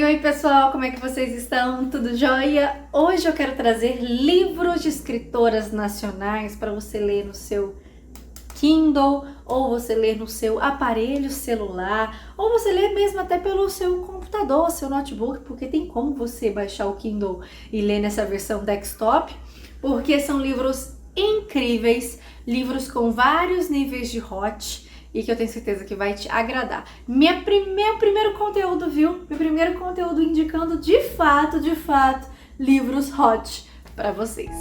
Oi pessoal, como é que vocês estão? Tudo jóia? Hoje eu quero trazer livros de escritoras nacionais para você ler no seu Kindle, ou você ler no seu aparelho celular, ou você ler mesmo até pelo seu computador, seu notebook, porque tem como você baixar o Kindle e ler nessa versão desktop, porque são livros incríveis, livros com vários níveis de hot, e que eu tenho certeza que vai te agradar. Meu primeiro conteúdo, viu? Meu primeiro conteúdo indicando de fato, livros hot para vocês.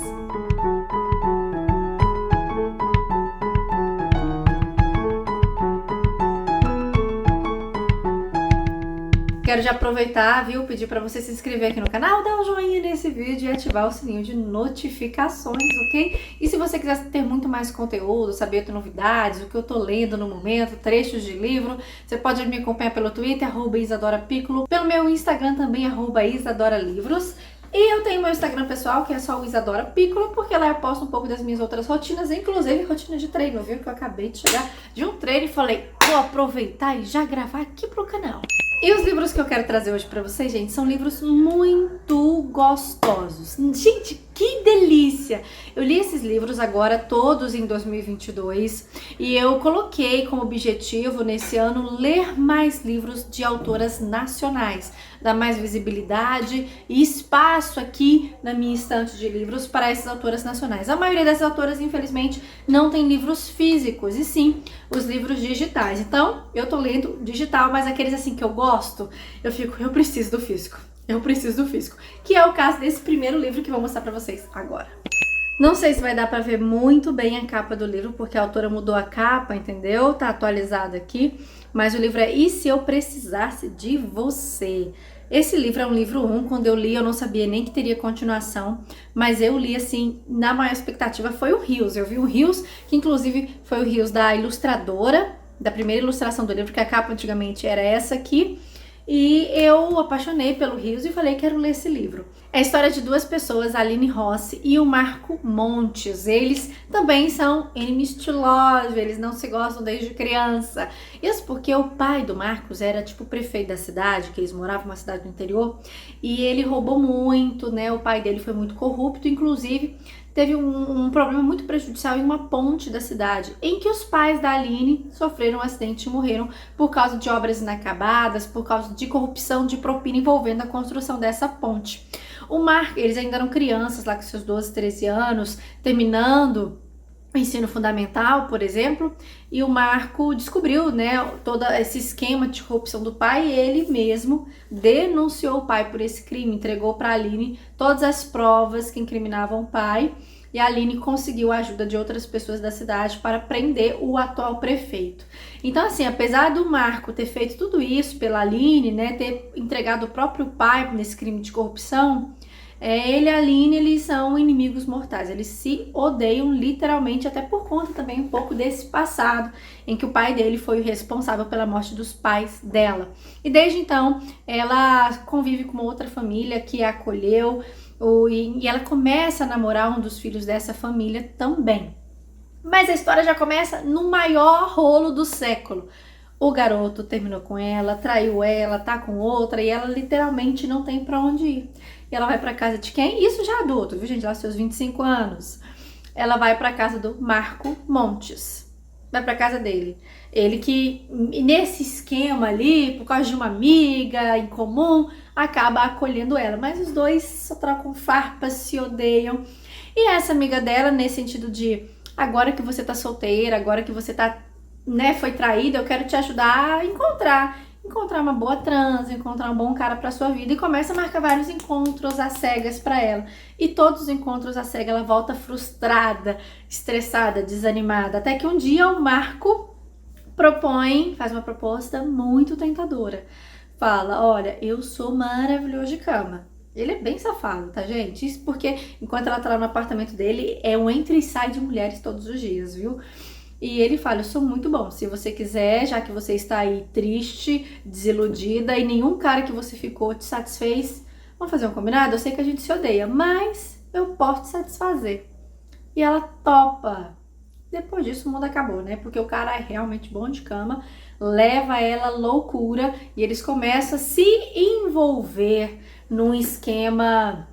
Quero já aproveitar, viu? Pedir para você se inscrever aqui no canal, dar um joinha nesse vídeo e ativar o sininho de notificações, ok? E se você quiser ter muito mais conteúdo, saber novidades, o que eu tô lendo no momento, trechos de livro, você pode me acompanhar pelo Twitter, @IsadoraPiccolo, pelo meu Instagram também, @IsadoraLivros. E eu tenho meu Instagram pessoal, que é só o Isadora Piccolo, porque lá eu posto um pouco das minhas outras rotinas, inclusive rotina de treino, viu? Que eu acabei de chegar de um treino e falei, vou aproveitar e já gravar aqui pro canal. E os livros que eu quero trazer hoje pra vocês, gente, são livros muito gostosos. Gente, que delícia! Eu li esses livros agora todos em 2022 e eu coloquei como objetivo nesse ano ler mais livros de autoras nacionais, dar mais visibilidade e espaço aqui na minha estante de livros para essas autoras nacionais. A maioria dessas autoras, infelizmente, não tem livros físicos, e sim os livros digitais. Então, eu tô lendo digital, mas aqueles assim que eu gosto, eu preciso do físico. Eu preciso do físico. Que é o caso desse primeiro livro que eu vou mostrar pra vocês agora. Não sei se vai dar pra ver muito bem a capa do livro, porque a autora mudou a capa, entendeu? Tá atualizada aqui. Mas o livro é E Se Eu Precisasse de Você? Esse livro é um livro 1, quando eu li eu não sabia nem que teria continuação, mas eu li assim, na maior expectativa foi o Rios. Eu vi o Rios, que inclusive foi o Rios da ilustradora, da primeira ilustração do livro, que a capa antigamente era essa aqui. E eu apaixonei pelo Rios e falei, quero ler esse livro. É a história de duas pessoas, a Aline Rossi e o Marco Montes. Eles também são enemies to love, eles não se gostam desde criança. Isso porque o pai do Marcos era tipo prefeito da cidade, que eles moravam numa cidade do interior, e ele roubou muito, né? O pai dele foi muito corrupto, inclusive teve um problema muito prejudicial em uma ponte da cidade, em que os pais da Aline sofreram um acidente e morreram por causa de obras inacabadas, por causa de corrupção de propina envolvendo a construção dessa ponte. O Marco, eles ainda eram crianças, lá com seus 12, 13 anos, terminando o ensino fundamental, por exemplo, e o Marco descobriu, né, todo esse esquema de corrupção do pai, e ele mesmo denunciou o pai por esse crime, entregou para a Aline todas as provas que incriminavam o pai, e a Aline conseguiu a ajuda de outras pessoas da cidade para prender o atual prefeito. Então, assim, apesar do Marco ter feito tudo isso pela Aline, né, ter entregado o próprio pai nesse crime de corrupção, ele e a Aline, eles são inimigos mortais, eles se odeiam literalmente, até por conta também um pouco desse passado, em que o pai dele foi o responsável pela morte dos pais dela. E desde então, ela convive com uma outra família que a acolheu, e ela começa a namorar um dos filhos dessa família também. Mas a história já começa no maior rolo do século. O garoto terminou com ela, traiu ela, tá com outra, e ela literalmente não tem pra onde ir. E ela vai pra casa de quem? Isso já adulto, viu, gente? Lá seus 25 anos. Ela vai pra casa do Marco Montes. Vai pra casa dele. Ele que, nesse esquema ali, por causa de uma amiga em comum, acaba acolhendo ela. Mas os dois só trocam farpas, se odeiam. E essa amiga dela, nesse sentido de, agora que você tá solteira, agora que você tá, né, foi traída, eu quero te ajudar a encontrar uma boa trans, encontrar um bom cara pra sua vida, e começa a marcar vários encontros às cegas pra ela. E todos os encontros às cegas ela volta frustrada, estressada, desanimada, até que um dia o Marco faz uma proposta muito tentadora. Fala, olha, eu sou maravilhoso de cama. Ele é bem safado, tá, gente? Isso porque, enquanto ela tá lá no apartamento dele, é um entra e sai de mulheres todos os dias, viu? E ele fala, eu sou muito bom, se você quiser, já que você está aí triste, desiludida, e nenhum cara que você ficou te satisfez, vamos fazer um combinado? Eu sei que a gente se odeia, mas eu posso te satisfazer. E ela topa. Depois disso o mundo acabou, né? Porque o cara é realmente bom de cama, leva ela à loucura e eles começam a se envolver num esquema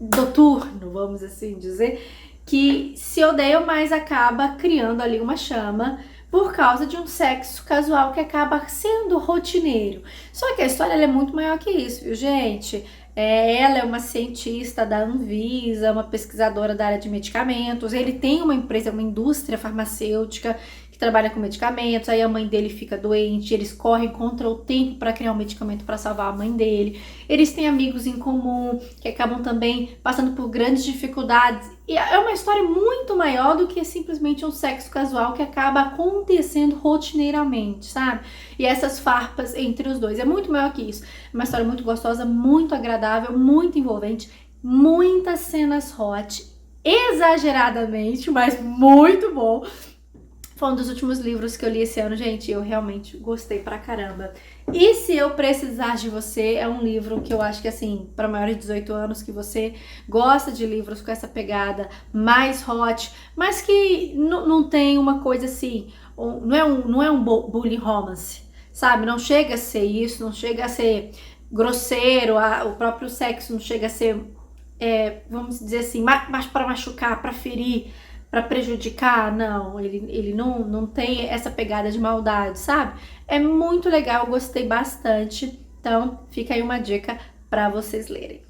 noturno, vamos assim dizer, que se odeiam, mas acaba criando ali uma chama por causa de um sexo casual que acaba sendo rotineiro. Só que a história ela é muito maior que isso, viu, gente? Ela é uma cientista da Anvisa, uma pesquisadora da área de medicamentos. Ele tem uma empresa, uma indústria farmacêutica que trabalha com medicamentos. Aí a mãe dele fica doente, eles correm contra o tempo para criar um medicamento para salvar a mãe dele. Eles têm amigos em comum que acabam também passando por grandes dificuldades. E é uma história muito maior do que simplesmente um sexo casual que acaba acontecendo rotineiramente, sabe? E essas farpas entre os dois. É muito maior que isso. É uma história muito gostosa, muito agradável, muito envolvente, muitas cenas hot, exageradamente, mas muito bom. Foi um dos últimos livros que eu li esse ano, gente, eu realmente gostei pra caramba. E Se Eu Precisar de Você é um livro que eu acho que, assim, para maiores de 18 anos, que você gosta de livros com essa pegada mais hot, mas que não tem uma coisa assim, não é um bully romance, sabe? Não chega a ser isso, não chega a ser grosseiro, o próprio sexo não chega a ser, vamos dizer assim, mais para machucar, para ferir, para prejudicar, não, ele não tem essa pegada de maldade, sabe? É muito legal, eu gostei bastante, então fica aí uma dica para vocês lerem.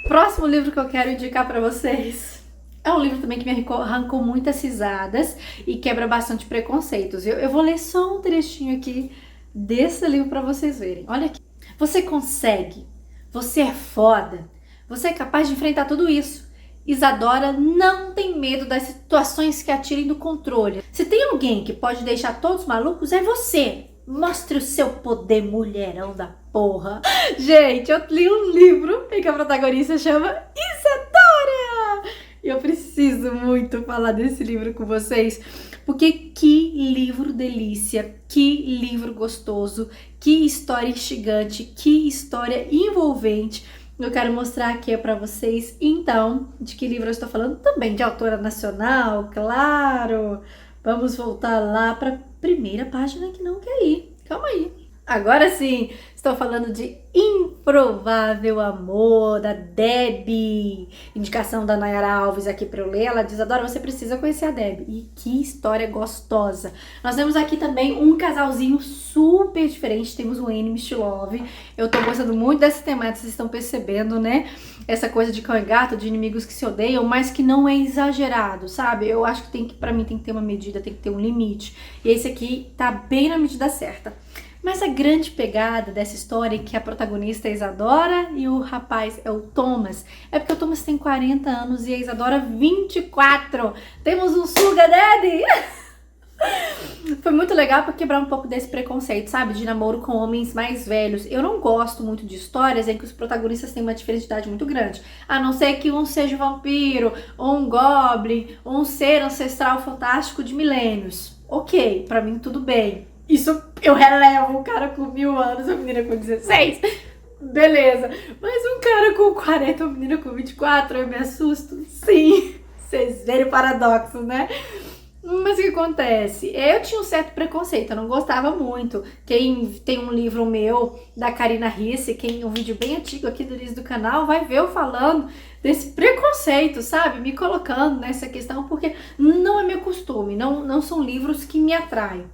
Próximo livro que eu quero indicar para vocês é um livro também que me arrancou muitas risadas e quebra bastante preconceitos. Eu vou ler só um trechinho aqui desse livro para vocês verem. Olha aqui. Você consegue, você é foda, você é capaz de enfrentar tudo isso. Isadora não tem medo das situações que a tirem do controle. Se tem alguém que pode deixar todos malucos, é você. Mostre o seu poder, mulherão da porra. Gente, eu li um livro em que a protagonista chama Isadora. E eu preciso muito falar desse livro com vocês, porque que livro delícia, que livro gostoso, que história instigante, que história envolvente. Eu quero mostrar aqui para vocês, então, de que livro eu estou falando, também de autora nacional, claro. Vamos voltar lá para a primeira página que não quer ir. Calma aí. Agora sim, estou falando de Improvável Amor, da Debbie. Indicação da Nayara Alves aqui para eu ler. Ela diz, Adora, você precisa conhecer a Debbie. E que história gostosa. Nós temos aqui também um casalzinho super diferente. Temos o Enemies to Love. Eu tô gostando muito dessa temática, vocês estão percebendo, né? Essa coisa de cão e gato, de inimigos que se odeiam, mas que não é exagerado, sabe? Eu acho que pra mim tem que ter uma medida, tem que ter um limite. E esse aqui tá bem na medida certa. Mas a grande pegada dessa história é que a protagonista é a Isadora e o rapaz é o Thomas. É porque o Thomas tem 40 anos e a Isadora 24. Temos um sugar daddy! Foi muito legal pra quebrar um pouco desse preconceito, sabe? De namoro com homens mais velhos. Eu não gosto muito de histórias em que os protagonistas têm uma diferença de idade muito grande. A não ser que um seja um vampiro, ou um goblin, ou um ser ancestral fantástico de milênios. Ok, pra mim tudo bem. Isso eu relevo, um cara com 1000 anos, a menina com 16. Beleza. Mas um cara com 40, uma menina com 24, eu me assusto? Sim. Vocês verem o paradoxo, né? Mas o que acontece? Eu tinha um certo preconceito, eu não gostava muito. Quem tem um livro meu, da Karina Risse, um vídeo bem antigo aqui do início do canal, vai ver eu falando desse preconceito, sabe? Me colocando nessa questão, porque não é meu costume, não são livros que me atraem.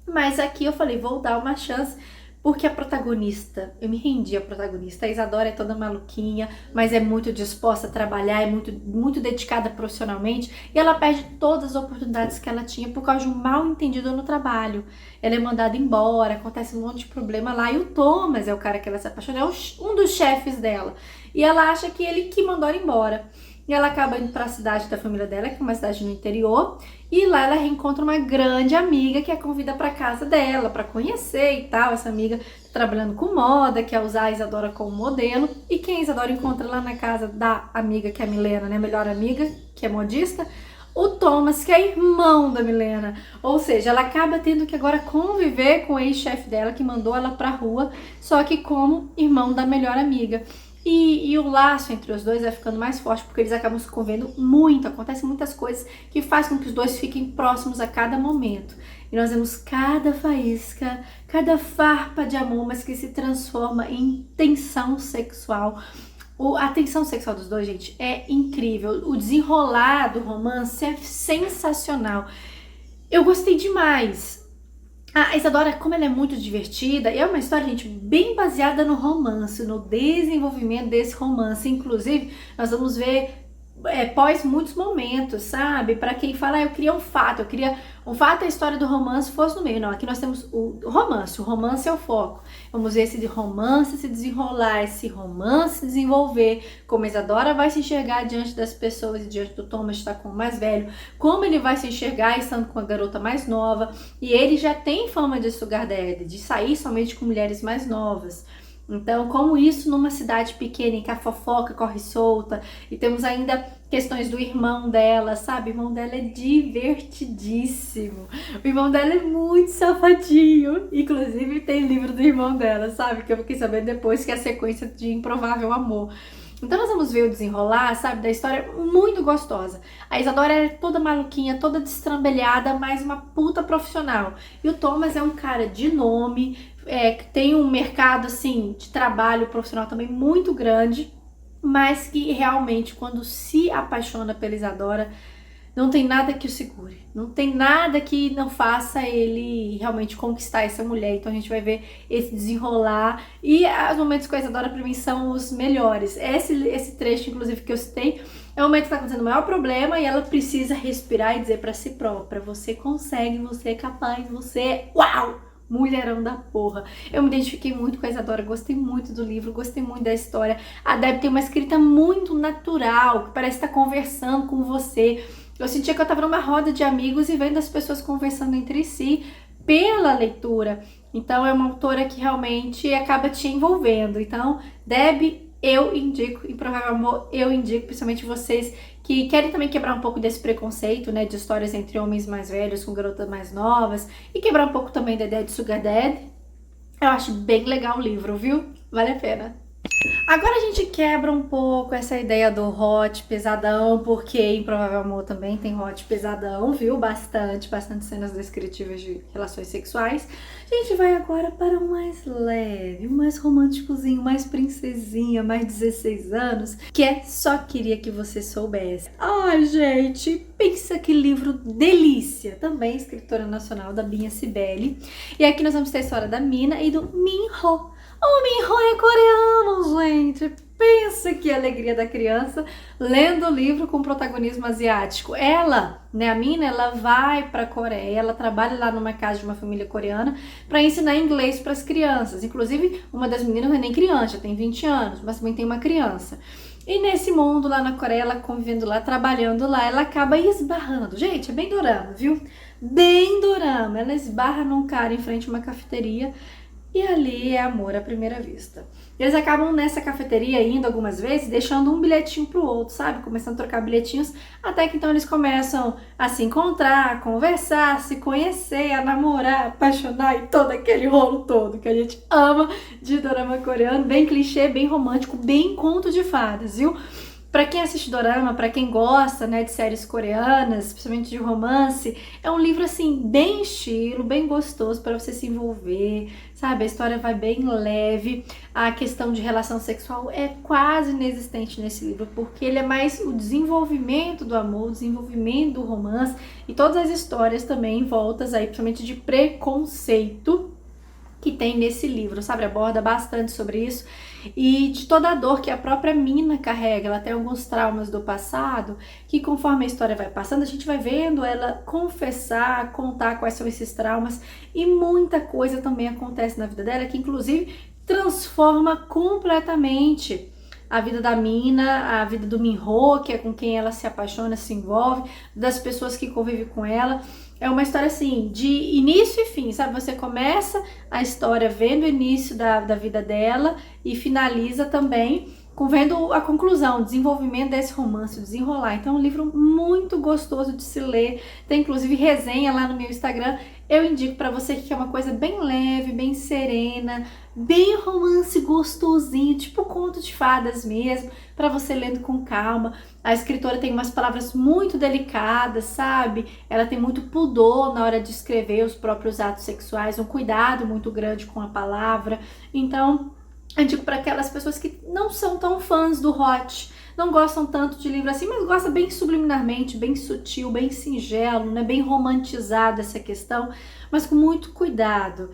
Mas aqui eu falei, vou dar uma chance, porque a protagonista, eu me rendi à protagonista. A Isadora é toda maluquinha, mas é muito disposta a trabalhar, é muito dedicada profissionalmente, e ela perde todas as oportunidades que ela tinha por causa de um mal entendido no trabalho. Ela é mandada embora, acontece um monte de problema lá, e o Thomas é o cara que ela se apaixona, é um dos chefes dela, e ela acha que ele que mandou ela embora. E ela acaba indo para a cidade da família dela, que é uma cidade no interior, e lá ela reencontra uma grande amiga que a convida para casa dela, para conhecer e tal. Essa amiga tá trabalhando com moda, quer usar a Isadora como modelo. E quem a Isadora encontra lá na casa da amiga, que é a Milena, né, melhor amiga, que é modista? O Thomas, que é irmão da Milena. Ou seja, ela acaba tendo que agora conviver com o ex-chefe dela, que mandou ela pra rua, só que como irmão da melhor amiga. E o laço entre os dois vai ficando mais forte, porque eles acabam se convendo muito, acontecem muitas coisas que fazem com que os dois fiquem próximos a cada momento. E nós vemos cada faísca, cada farpa de amor, mas que se transforma em tensão sexual. A tensão sexual dos dois, gente, é incrível. O desenrolar do romance é sensacional. Eu gostei demais. A Isadora, como ela é muito divertida, é uma história, gente, bem baseada no romance, no desenvolvimento desse romance. Inclusive, nós vamos ver pós muitos momentos, sabe? Para quem fala, eu queria um fato, a história do romance fosse no meio. Não, aqui nós temos o romance é o foco. Vamos ver esse romance se desenrolar, esse romance se desenvolver, como a Isadora vai se enxergar diante das pessoas e diante do Thomas, que está com o mais velho, como ele vai se enxergar estando com a garota mais nova, e ele já tem fama de sugar daddy, de sair somente com mulheres mais novas. Então, como isso numa cidade pequena em que a fofoca corre solta, e temos ainda questões do irmão dela, sabe? O irmão dela é divertidíssimo. O irmão dela é muito safadinho. Inclusive, tem livro do irmão dela, sabe? Que eu fiquei sabendo depois, que é a sequência de Improvável Amor. Então nós vamos ver o desenrolar, sabe, da história muito gostosa. A Isadora é toda maluquinha, toda destrambelhada, mas uma puta profissional. E o Thomas é um cara de nome, que tem um mercado, assim, de trabalho profissional também muito grande, mas que realmente, quando se apaixona pela Isadora, não tem nada que o segure, não tem nada que não faça ele realmente conquistar essa mulher. Então a gente vai ver esse desenrolar, e os momentos com a Isadora pra mim são os melhores. Esse trecho, inclusive, que eu citei, é o momento que tá acontecendo o maior problema e ela precisa respirar e dizer pra si própria: você consegue, você é capaz, você é uau! Mulherão da porra. Eu me identifiquei muito com a Isadora, gostei muito do livro, gostei muito da história. A Deb tem uma escrita muito natural, que parece estar conversando com você. Eu sentia que eu estava numa roda de amigos e vendo as pessoas conversando entre si pela leitura. Então é uma autora que realmente acaba te envolvendo. Então, Deb, eu indico, Improvável Amor, eu indico, principalmente vocês que querem também quebrar um pouco desse preconceito, né, de histórias entre homens mais velhos com garotas mais novas, e quebrar um pouco também da ideia de sugar daddy. Eu acho bem legal o livro, viu? Vale a pena. Agora a gente quebra um pouco essa ideia do hot pesadão, porque Improvável Amor também tem hot pesadão, viu? Bastante cenas descritivas de relações sexuais. A gente vai agora para um mais leve, um mais românticozinho, mais princesinha, mais 16 anos, que é Só Queria Que Você Soubesse. Ai, gente, pensa que livro delícia! Também escritora nacional da Binha Cibele. E aqui nós vamos ter a história da Mina e do Minho. O Minho é coreano, gente. Pensa que alegria da criança lendo o livro com protagonismo asiático. Ela, né, a Mina, ela vai para a Coreia, ela trabalha lá numa casa de uma família coreana para ensinar inglês para as crianças. Inclusive, uma das meninas não é nem criança, tem 20 anos, mas também tem uma criança. E nesse mundo lá na Coreia, ela convivendo lá, trabalhando lá, ela acaba esbarrando. Gente, é bem dorama, viu? Bem dorama. Ela esbarra num cara em frente a uma cafeteria. E ali é amor à primeira vista. Eles acabam nessa cafeteria indo algumas vezes, deixando um bilhetinho pro outro, sabe? Começando a trocar bilhetinhos, até que então eles começam a se encontrar, a conversar, a se conhecer, a namorar, a apaixonar e todo aquele rolo todo que a gente ama de dorama coreano, bem clichê, bem romântico, bem conto de fadas, viu? Pra quem assiste dorama, pra quem gosta, né, de séries coreanas, principalmente de romance, é um livro, assim, bem estilo, bem gostoso para você se envolver, sabe? A história vai bem leve, a questão de relação sexual é quase inexistente nesse livro, porque ele é mais o desenvolvimento do amor, o desenvolvimento do romance e todas as histórias também envoltas aí, principalmente de preconceito, que tem nesse livro, sabe? Aborda bastante sobre isso e de toda a dor que a própria Mina carrega. Ela tem alguns traumas do passado que, conforme a história vai passando, a gente vai vendo ela confessar, contar quais são esses traumas, e muita coisa também acontece na vida dela que, inclusive, transforma completamente a vida da Mina, a vida do Minho, que é com quem ela se apaixona, se envolve, das pessoas que convivem com ela. É uma história assim, de início e fim, sabe? Você começa a história vendo o início da vida dela e finaliza também vendo a conclusão, o desenvolvimento desse romance, o desenrolar. Então é um livro muito gostoso de se ler. Tem inclusive resenha lá no meu Instagram. Eu indico para você que quer uma coisa bem leve, bem serena, bem romance gostosinho, tipo conto de fadas mesmo, para você lendo com calma. A escritora tem umas palavras muito delicadas, sabe? Ela tem muito pudor na hora de escrever os próprios atos sexuais, um cuidado muito grande com a palavra. Então, eu digo para aquelas pessoas que não são tão fãs do hot, não gostam tanto de livro assim, mas gostam bem subliminarmente, bem sutil, bem singelo, né? Bem romantizado essa questão, mas com muito cuidado.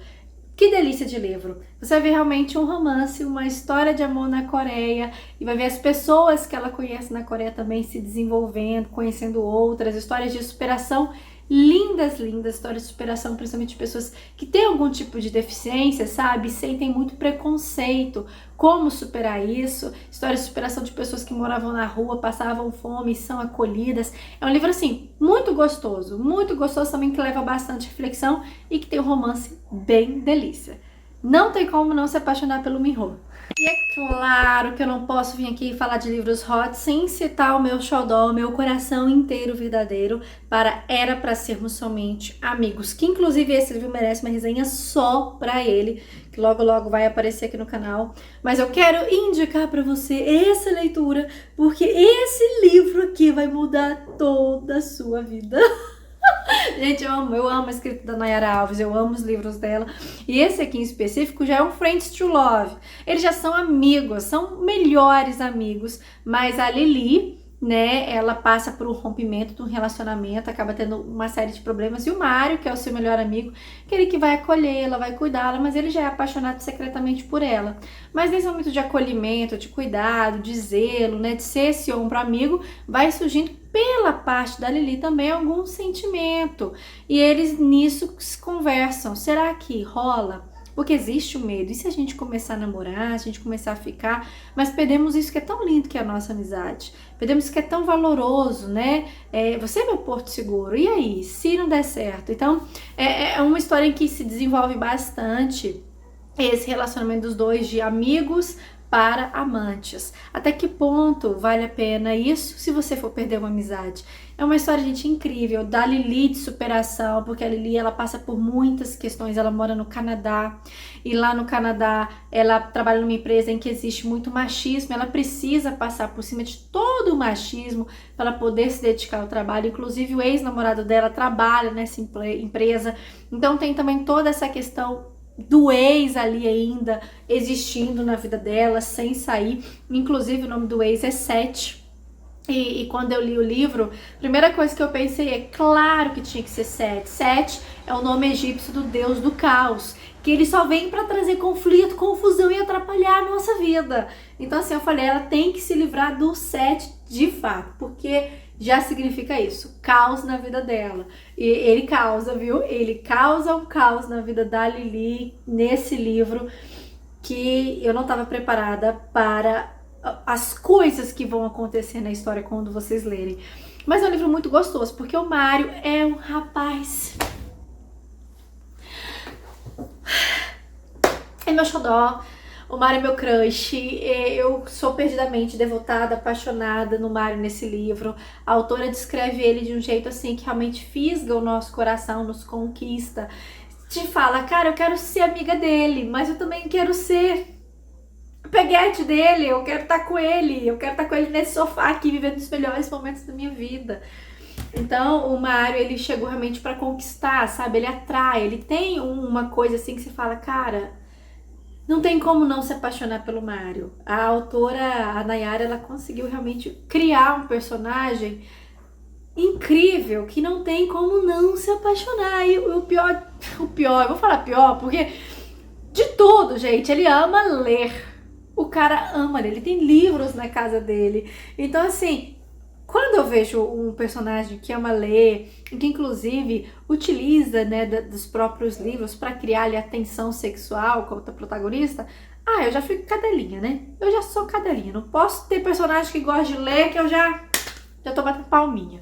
Que delícia de livro! Você vai ver realmente um romance, uma história de amor na Coreia, e vai ver as pessoas que ela conhece na Coreia também se desenvolvendo, conhecendo outras, histórias de superação lindas, lindas, histórias de superação, principalmente de pessoas que têm algum tipo de deficiência, sabe? Sentem muito preconceito, como superar isso, histórias de superação de pessoas que moravam na rua, passavam fome e são acolhidas. É um livro, assim, muito gostoso também, que leva bastante reflexão e que tem um romance bem delícia. Não tem como não se apaixonar pelo Minho. E é claro que eu não posso vir aqui falar de livros hot sem citar o meu xodó, o meu coração inteiro verdadeiro, para Era Pra Sermos Somente Amigos, que inclusive esse livro merece uma resenha só pra ele, que logo logo vai aparecer aqui no canal. Mas eu quero indicar pra você essa leitura, porque esse livro aqui vai mudar toda a sua vida. Gente, eu amo a escrita da Nayara Alves, eu amo os livros dela. E esse aqui em específico já é um Friends to Love. Eles já são amigos, são melhores amigos, mas a Lili, né, ela passa por um rompimento de um relacionamento, acaba tendo uma série de problemas, e o Mário, que é o seu melhor amigo, aquele que vai acolhê-la, vai cuidá-la, mas ele já é apaixonado secretamente por ela. Mas nesse momento de acolhimento, de cuidado, de zelo, né, de ser esse ombro amigo, vai surgindo pela parte da Lili também algum sentimento, e eles nisso conversam. Será que rola? Porque existe o medo, e se a gente começar a namorar, se a gente começar a ficar, mas perdemos isso que é tão lindo, que é a nossa amizade, perdemos isso que é tão valoroso, né? Você é meu porto seguro, e aí, se não der certo? Então, é uma história em que se desenvolve bastante esse relacionamento dos dois, de amigos para amantes. Até que ponto vale a pena isso se você for perder uma amizade? É uma história, gente, incrível, da Lili, de superação, porque a Lili, ela passa por muitas questões. Ela mora no Canadá, e lá no Canadá ela trabalha numa empresa em que existe muito machismo. Ela precisa passar por cima de todo o machismo para ela poder se dedicar ao trabalho. Inclusive o ex-namorado dela trabalha nessa empresa, então tem também toda essa questão do ex ali ainda existindo na vida dela, sem sair. Inclusive o nome do ex é Seth. E quando eu li o livro, a primeira coisa que eu pensei é, claro que tinha que ser Seth. Seth é o nome egípcio do deus do caos, que ele só vem para trazer conflito, confusão e atrapalhar a nossa vida. Então assim, eu falei, ela tem que se livrar do Seth de fato, porque já significa isso, caos na vida dela. E ele causa, viu? Ele causa um caos na vida da Lili nesse livro, que eu não estava preparada para as coisas que vão acontecer na história quando vocês lerem. Mas é um livro muito gostoso, porque o Mário é um rapaz... É meu xodó. O Mário é meu crush. Eu sou perdidamente devotada, apaixonada no Mário nesse livro. A autora descreve ele de um jeito assim que realmente fisga o nosso coração, nos conquista. Te fala, cara, eu quero ser amiga dele, mas eu também quero ser peguete dele, eu quero estar com ele, nesse sofá aqui, vivendo os melhores momentos da minha vida. Então o Mário, ele chegou realmente para conquistar, sabe? Ele atrai, ele tem uma coisa assim que você fala, cara, não tem como não se apaixonar pelo Mário. A autora, a Nayara, ela conseguiu realmente criar um personagem incrível, que não tem como não se apaixonar. E o pior, eu vou falar pior, porque de tudo, gente, ele ama ler. O cara ama ler, ele tem livros na casa dele. Então assim, quando eu vejo um personagem que ama ler, e que inclusive utiliza, né, dos próprios livros para criar ali a tensão sexual com a protagonista, eu já fico cadelinha, né? Eu já sou cadelinha, não posso ter personagem que gosta de ler que eu já tô batendo palminha.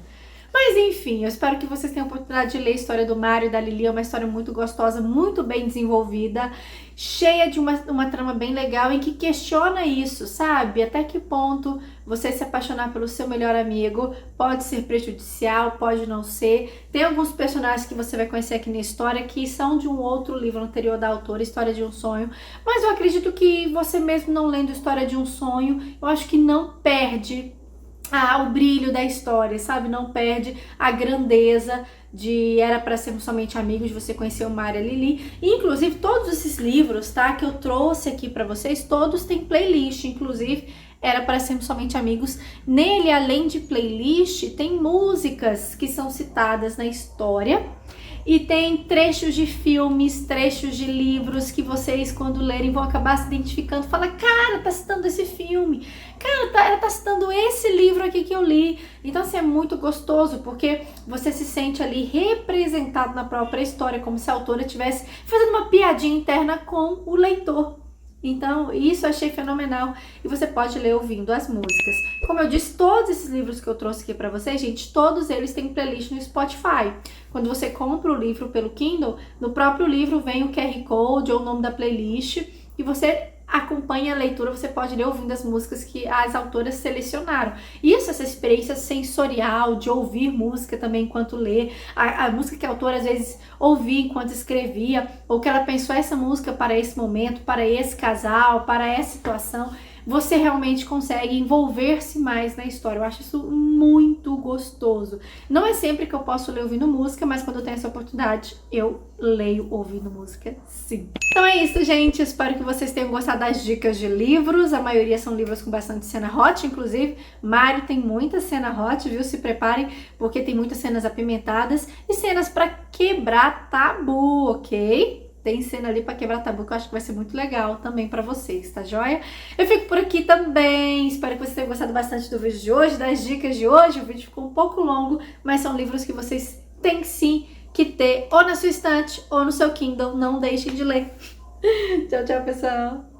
Mas enfim, eu espero que vocês tenham a oportunidade de ler a história do Mário e da Lili. É uma história muito gostosa, muito bem desenvolvida, cheia de uma trama bem legal em que questiona isso, sabe? Até que ponto você se apaixonar pelo seu melhor amigo pode ser prejudicial, pode não ser. Tem alguns personagens que você vai conhecer aqui na história que são de um outro livro anterior da autora, História de um Sonho. Mas eu acredito que você mesmo não lendo História de um Sonho, eu acho que não perde o brilho da história, sabe? Não perde a grandeza de Era Pra Sermos Somente Amigos, de você conhecer o Mário e a Lili. E, inclusive, todos esses livros, tá? Que eu trouxe aqui pra vocês, todos têm playlist, inclusive Era Pra Sermos Somente Amigos. Nele, além de playlist, tem músicas que são citadas na história. E tem trechos de filmes, trechos de livros que vocês, quando lerem, vão acabar se identificando. Fala, cara, tá citando esse filme. Cara, ela tá citando esse livro aqui que eu li. Então, assim, é muito gostoso, porque você se sente ali representado na própria história, como se a autora estivesse fazendo uma piadinha interna com o leitor. Então, isso eu achei fenomenal e você pode ler ouvindo as músicas. Como eu disse, todos esses livros que eu trouxe aqui pra vocês, gente, todos eles têm playlist no Spotify. Quando você compra o livro pelo Kindle, no próprio livro vem o QR Code ou o nome da playlist e você acompanha a leitura, você pode ler ouvindo as músicas que as autoras selecionaram. Isso, essa experiência sensorial de ouvir música também enquanto lê, a música que a autora às vezes ouvia enquanto escrevia, ou que ela pensou essa música para esse momento, para esse casal, para essa situação, você realmente consegue envolver-se mais na história. Eu acho isso muito gostoso. Não é sempre que eu posso ler ouvindo música, mas quando eu tenho essa oportunidade, eu leio ouvindo música, sim. Então é isso, gente. Espero que vocês tenham gostado das dicas de livros. A maioria são livros com bastante cena hot, inclusive. Mário tem muita cena hot, viu? Se preparem, porque tem muitas cenas apimentadas e cenas para quebrar tabu, ok? Tem cena ali pra quebrar tabu que eu acho que vai ser muito legal também pra vocês, tá joia? Eu fico por aqui também. Espero que vocês tenham gostado bastante do vídeo de hoje, das dicas de hoje. O vídeo ficou um pouco longo, mas são livros que vocês têm sim que ter ou na sua estante ou no seu Kindle. Não deixem de ler. Tchau, tchau, pessoal!